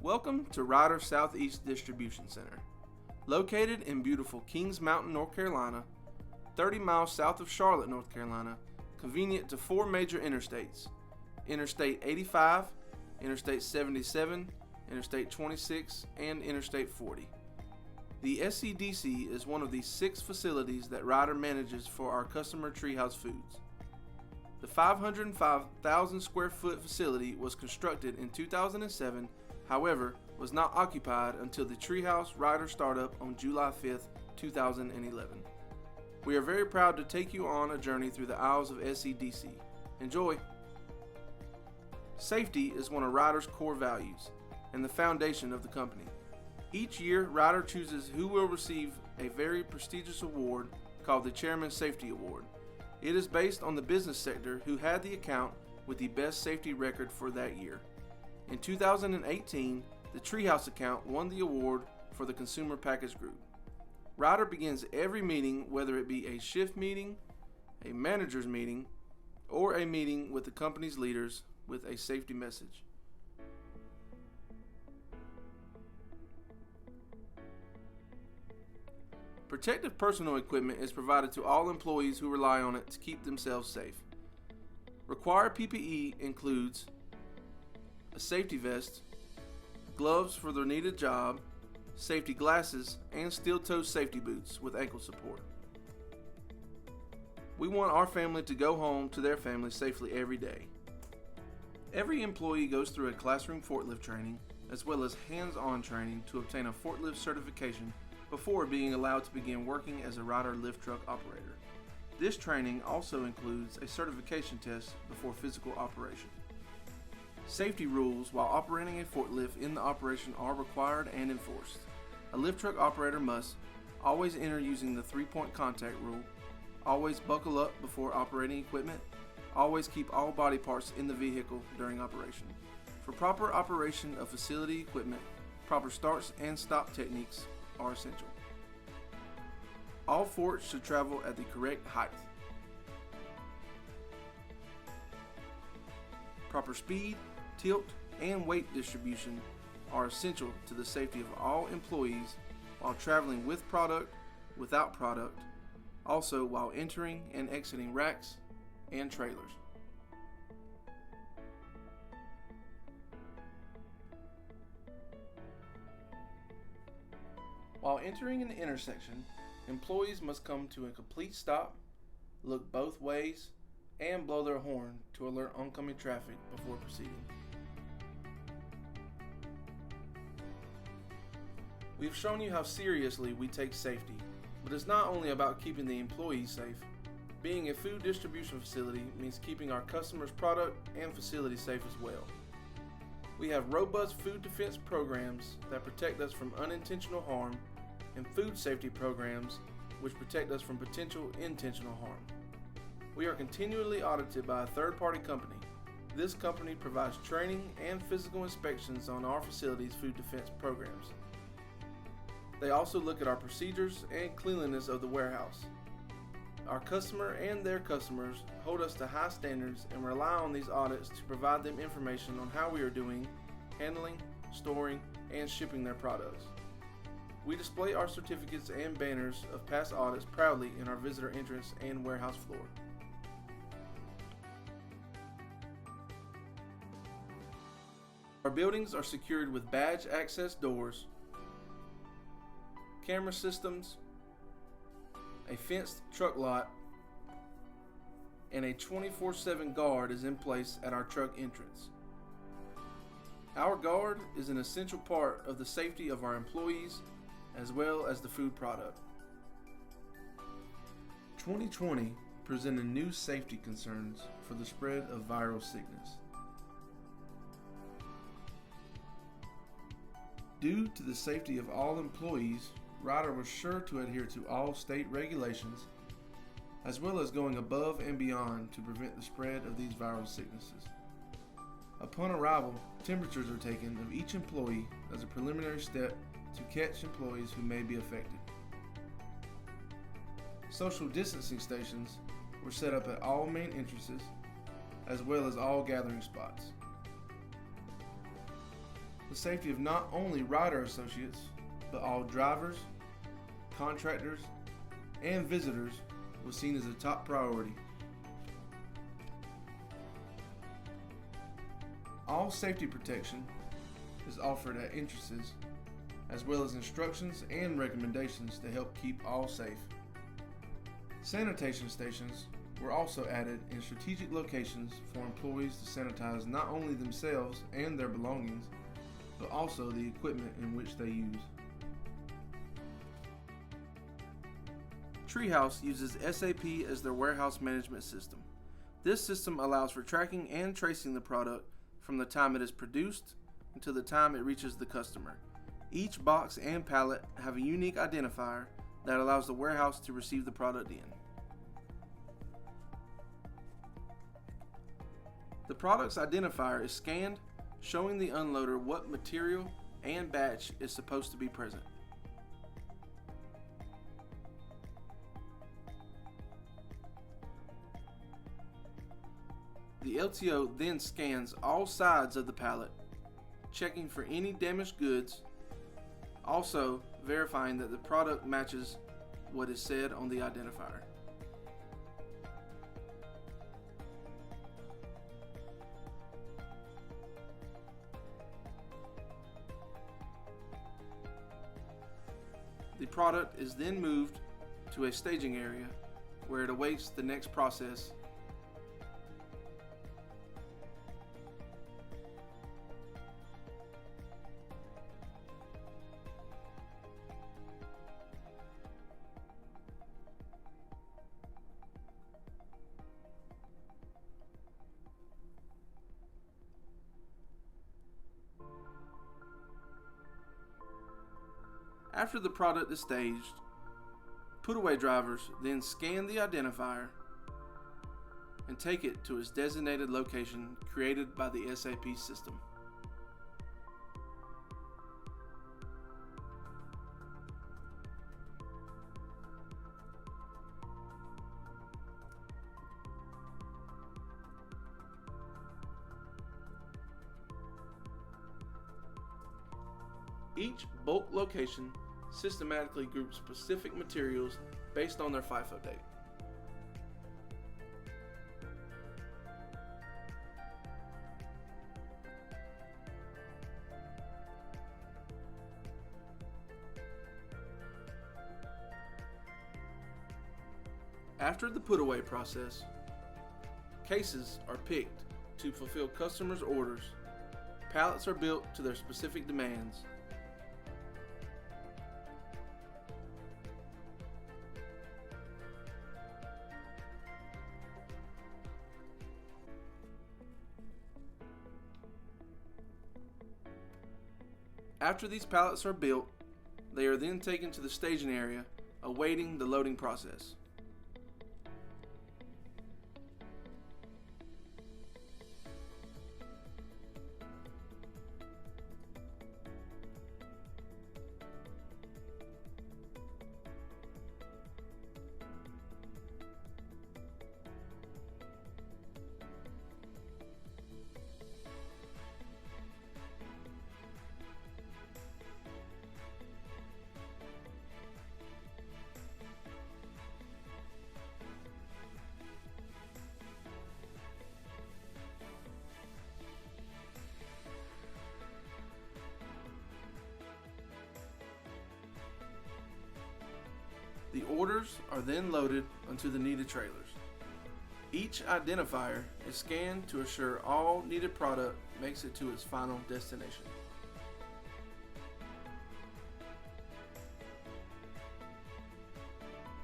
Welcome to Ryder Southeast Distribution Center. Located in beautiful Kings Mountain, North Carolina, 30 miles south of Charlotte, North Carolina, convenient to four major interstates: Interstate 85, Interstate 77, Interstate 26, and Interstate 40. The SCDC is one of the 6 facilities that Ryder manages for our customer Treehouse Foods. The 505,000 square foot facility was constructed in 2007, however, was not occupied until the Treehouse Ryder startup on July 5, 2011. We are very proud to take you on a journey through the aisles of SCDC. Enjoy! Safety is one of Ryder's core values and the foundation of the company. Each year, Ryder chooses who will receive a very prestigious award called the Chairman's Safety Award. It is based on the business sector who had the account with the best safety record for that year. In 2018, the Treehouse account won the award for the Consumer Package Group. Ryder begins every meeting, whether it be a shift meeting, a manager's meeting, or a meeting with the company's leaders, with a safety message. Protective personal equipment is provided to all employees who rely on it to keep themselves safe. Required PPE includes a safety vest, gloves for the needed job, safety glasses, and steel-toe safety boots with ankle support. We want our family to go home to their family safely every day. Every employee goes through a classroom forklift training as well as hands-on training to obtain a forklift certification before being allowed to begin working as a Ryder lift truck operator. This training also includes a certification test before physical operation. Safety rules while operating a forklift in the operation are required and enforced. A lift truck operator must always enter using the 3-point contact rule, always buckle up before operating equipment, always keep all body parts in the vehicle during operation. For proper operation of facility equipment, proper starts and stop techniques are essential. All forks should travel at the correct height. Proper speed, tilt, and weight distribution are essential to the safety of all employees while traveling with product, without product, also while entering and exiting racks and trailers. While entering an intersection, employees must come to a complete stop, look both ways, and blow their horn to alert oncoming traffic before proceeding. We've shown you how seriously we take safety, but it's not only about keeping the employees safe. Being a food distribution facility means keeping our customers' product and facility safe as well. We have robust food defense programs that protect us from unintentional harm and food safety programs which protect us from potential intentional harm. We are continually audited by a third-party company. This company provides training and physical inspections on our facility's food defense programs. They also look at our procedures and cleanliness of the warehouse. Our customer and their customers hold us to high standards and rely on these audits to provide them information on how we are doing, handling, storing, and shipping their products. We display our certificates and banners of past audits proudly in our visitor entrance and warehouse floor. Our buildings are secured with badge access doors, camera systems, a fenced truck lot, and a 24/7 guard is in place at our truck entrance. Our guard is an essential part of the safety of our employees as well as the food product. 2020 presented new safety concerns for the spread of viral sickness. Due to the safety of all employees, Ryder was sure to adhere to all state regulations, as well as going above and beyond to prevent the spread of these viral sicknesses. Upon arrival, temperatures are taken of each employee as a preliminary step to catch employees who may be affected. Social distancing stations were set up at all main entrances, as well as all gathering spots. the safety of not only Ryder associates, but all drivers, contractors, and visitors was seen as a top priority. All safety protection is offered at entrances, as well as instructions and recommendations to help keep all safe. Sanitation stations were also added in strategic locations for employees to sanitize not only themselves and their belongings, but also the equipment in which they use. Treehouse uses SAP as their warehouse management system. This system allows for tracking and tracing the product from the time it is produced until the time it reaches the customer. Each box and pallet have a unique identifier that allows the warehouse to receive the product in. The product's identifier is scanned, showing the unloader what material and batch is supposed to be present. The LTO then scans all sides of the pallet, checking for any damaged goods, also verifying that the product matches what is said on the identifier. The product is then moved to a staging area where it awaits the next process. After the product is staged, put-away drivers then scan the identifier and take it to its designated location created by the SAP system. Each bulk location systematically groups specific materials based on their FIFO date. After the put-away process, cases are picked to fulfill customers' orders, pallets are built to their specific demands, After these pallets are built, they are then taken to the staging area, awaiting the loading process. The orders are then loaded onto the needed trailers. Each identifier is scanned to assure all needed product makes it to its final destination.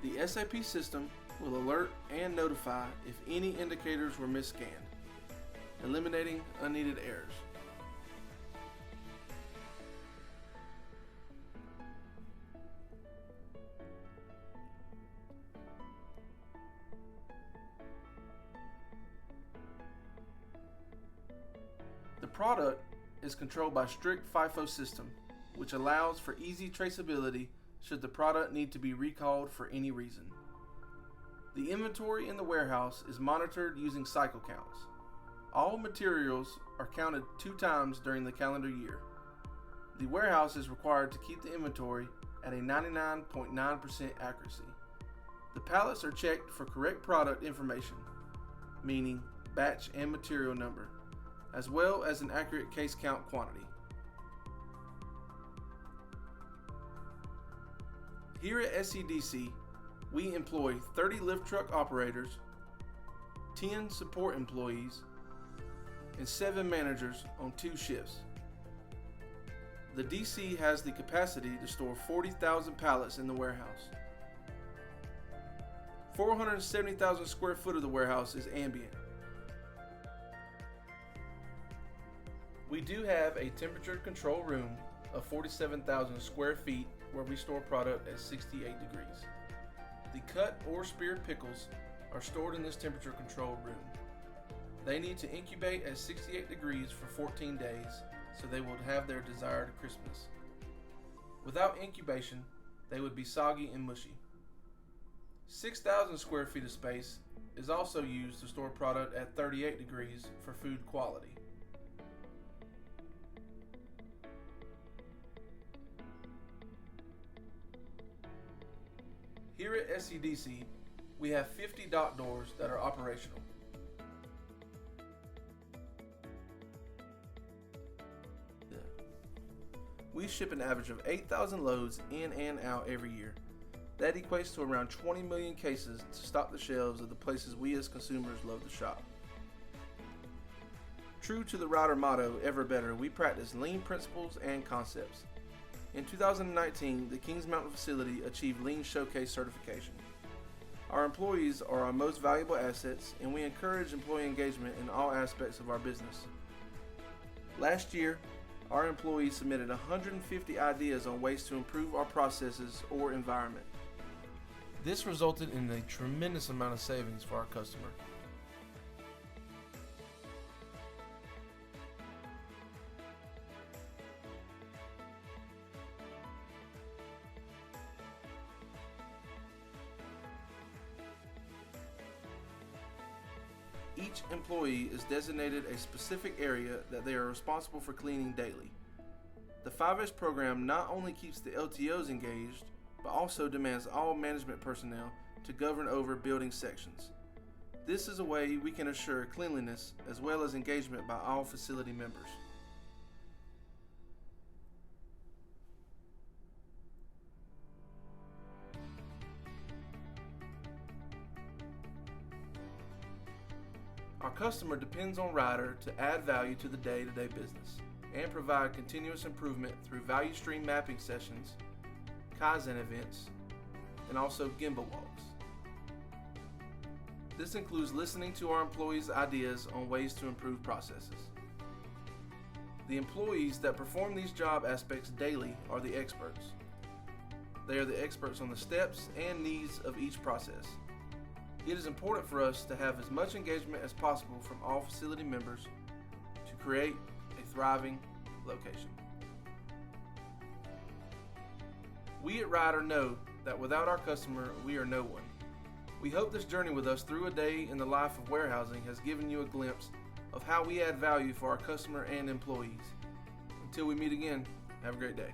The SAP system will alert and notify if any indicators were misscanned, eliminating unneeded errors. The product is controlled by strict FIFO system, which allows for easy traceability should the product need to be recalled for any reason. The inventory in the warehouse is monitored using cycle counts. All materials are counted 2 times during the calendar year. The warehouse is required to keep the inventory at a 99.9% accuracy. The pallets are checked for correct product information, meaning batch and material number, as well as an accurate case count quantity. Here at SCDC, we employ 30 lift truck operators, 10 support employees, and 7 managers on 2 shifts. The DC has the capacity to store 40,000 pallets in the warehouse. 470,000 square foot of the warehouse is ambient. We do have a temperature control room of 47,000 square feet where we store product at 68 degrees. The cut or spear pickles are stored in this temperature control room. They need to incubate at 68 degrees for 14 days so they will have their desired crispness. Without incubation, they would be soggy and mushy. 6,000 square feet of space is also used to store product at 38 degrees for food quality. Here at SCDC, we have 50 dock doors that are operational. We ship an average of 8,000 loads in and out every year. That equates to around 20 million cases to stock the shelves of the places we as consumers love to shop. True to the Ryder motto, ever better, we practice lean principles and concepts. In 2019, the Kings Mountain facility achieved Lean Showcase certification. Our employees are our most valuable assets, and we encourage employee engagement in all aspects of our business. Last year, our employees submitted 150 ideas on ways to improve our processes or environment. This resulted in a tremendous amount of savings for our customer. Each employee is designated a specific area that they are responsible for cleaning daily. The 5S program not only keeps the LTOs engaged, but also demands all management personnel to govern over building sections. This is a way we can assure cleanliness as well as engagement by all facility members. Our customer depends on Ryder to add value to the day-to-day business and provide continuous improvement through value stream mapping sessions, Kaizen events, and also Gemba walks. This includes listening to our employees' ideas on ways to improve processes. The employees that perform these job aspects daily are the experts. They are the experts on the steps and needs of each process. It is important for us to have as much engagement as possible from all facility members to create a thriving location. We at Ryder know that without our customer, we are no one. We hope this journey with us through a day in the life of warehousing has given you a glimpse of how we add value for our customer and employees. Until we meet again, have a great day.